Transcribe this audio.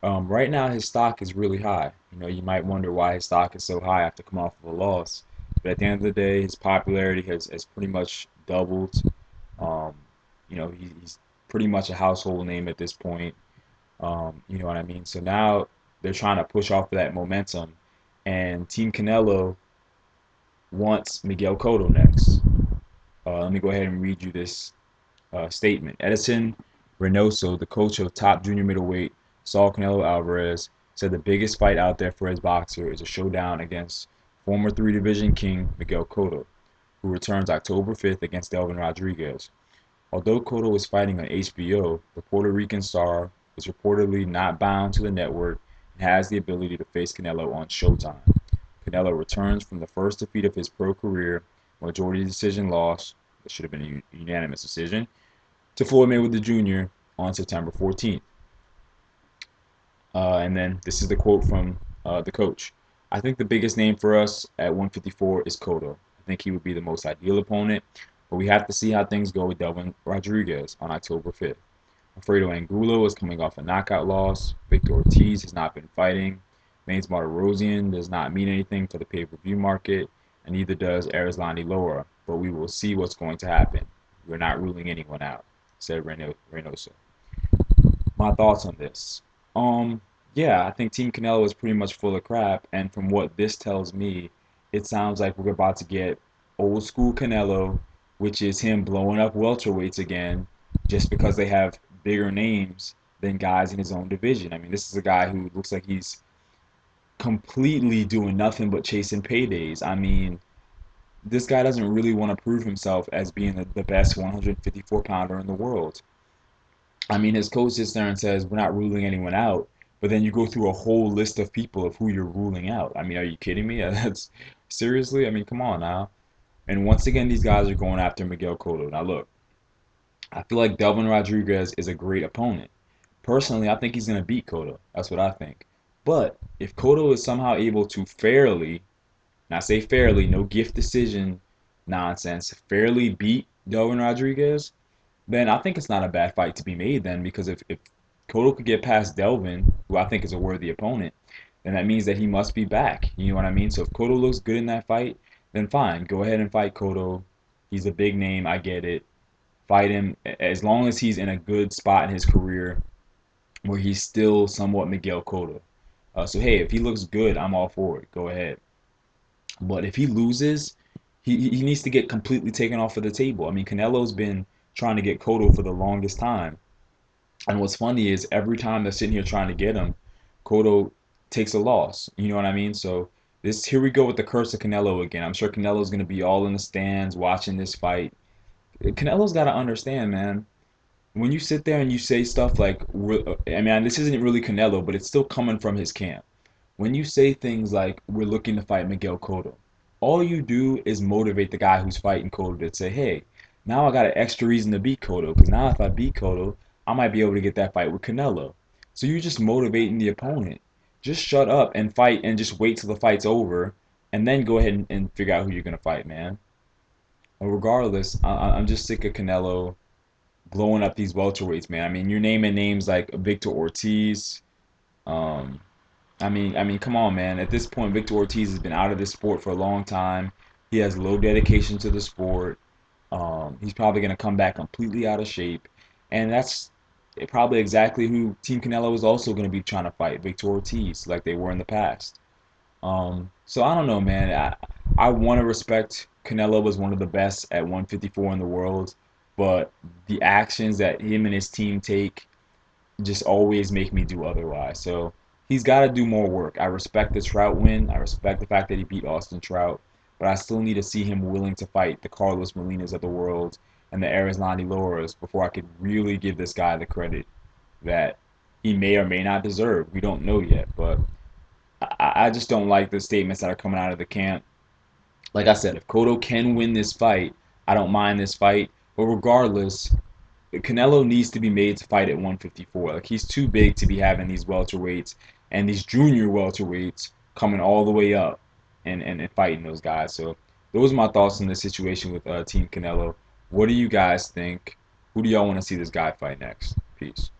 Right now, his stock is really high. You might wonder why his stock is so high after coming off of a loss. But at the end of the day, his popularity has pretty much doubled. Um, he's pretty much a household name at this point. You know what I mean? So now they're trying to push off of that momentum, and Team Canelo wants Miguel Cotto next. Let me go ahead and read you this statement. Edison Reynoso, the coach of top junior middleweight Saul Canelo Alvarez, said the biggest fight out there for his boxer is a showdown against former three-division king Miguel Cotto, who returns October 5th against Delvin Rodriguez. Although Cotto is fighting on HBO, the Puerto Rican star is reportedly not bound to the network and has the ability to face Canelo on Showtime. Canelo returns from the first defeat of his pro career, majority decision loss, that should have been a unanimous decision, to Floyd Mayweather Jr. on September 14th. And then this is the quote from the coach. I think the biggest name for us at 154 is Cotto. I think he would be the most ideal opponent, but we have to see how things go with Delvin Rodriguez on October 5th. Alfredo Angulo is coming off a knockout loss. Victor Ortiz has not been fighting. Mains Martirosyan does not mean anything for the pay-per-view market, and neither does Arislani Loa, but we will see what's going to happen. We're not ruling anyone out, said Reynoso. My thoughts on this. Um, yeah, I think Team Canelo is pretty much full of crap, and from what this tells me, it sounds like we're about to get old school Canelo, which is him blowing up welterweights again, just because they have bigger names than guys in his own division. I mean, this is a guy who looks like he's completely doing nothing but chasing paydays. I mean, this guy doesn't really want to prove himself as being the best 154 pounder in the world. I mean, his coach sits there and says, we're not ruling anyone out. But then you go through a whole list of people of who you're ruling out. I mean, are you kidding me? That's seriously? I mean, come on now. And once again, these guys are going after Miguel Cotto. Now, look, I feel like Delvin Rodriguez is a great opponent. Personally, I think he's going to beat Cotto. That's what I think. But if Cotto is somehow able to fairly, and I say fairly, no gift decision nonsense, fairly beat Delvin Rodriguez, then I think it's not a bad fight to be made then because if Cotto could get past Delvin, who I think is a worthy opponent, then that means that he must be back. You know what I mean? So if Cotto looks good in that fight, then fine. Go ahead and fight Cotto. He's a big name. I get it. Fight him as long as he's in a good spot in his career where he's still somewhat Miguel Cotto. So hey, if he looks good, I'm all for it. Go ahead. But if he loses, he needs to get completely taken off of the table. I mean, Canelo's been trying to get Cotto for the longest time. And what's funny is every time they're sitting here trying to get him, Cotto takes a loss. You know what I mean? So this here we go with the curse of Canelo again. I'm sure Canelo's gonna be all in the stands watching this fight. Canelo's got to understand, man. When you sit there and you say stuff like, I mean, this isn't really Canelo, but it's still coming from his camp. When you say things like, we're looking to fight Miguel Cotto, all you do is motivate the guy who's fighting Cotto to say, hey, now I got an extra reason to beat Cotto, because now if I beat Cotto, I might be able to get that fight with Canelo. So you're just motivating the opponent. Just shut up and fight and just wait till the fight's over, and then go ahead and figure out who you're going to fight, man. Well, regardless, I'm just sick of Canelo blowing up these welterweights, man. I mean, you're naming names like Victor Ortiz. Um, I mean, come on, man. At this point, Victor Ortiz has been out of this sport for a long time. He has low dedication to the sport. He's probably going to come back completely out of shape, and that's probably exactly who Team Canelo is also going to be trying to fight, Victor Ortiz, like they were in the past. So I don't know, man. I want to respect Canelo as one of the best at 154 in the world, but the actions that him and his team take just always make me do otherwise. So he's got to do more work. I respect the Trout win. I respect the fact that he beat Austin Trout, but I still need to see him willing to fight the Carlos Molinas of the world and the Arislani Loras before I could really give this guy the credit that he may or may not deserve. We don't know yet, but I just don't like the statements that are coming out of the camp. Like I said, if Cotto can win this fight, I don't mind this fight. But regardless, Canelo needs to be made to fight at 154. Like he's too big to be having these welterweights and these junior welterweights coming all the way up and fighting those guys. So those are my thoughts on the situation with Team Canelo. What do you guys think? Who do y'all want to see this guy fight next? Peace.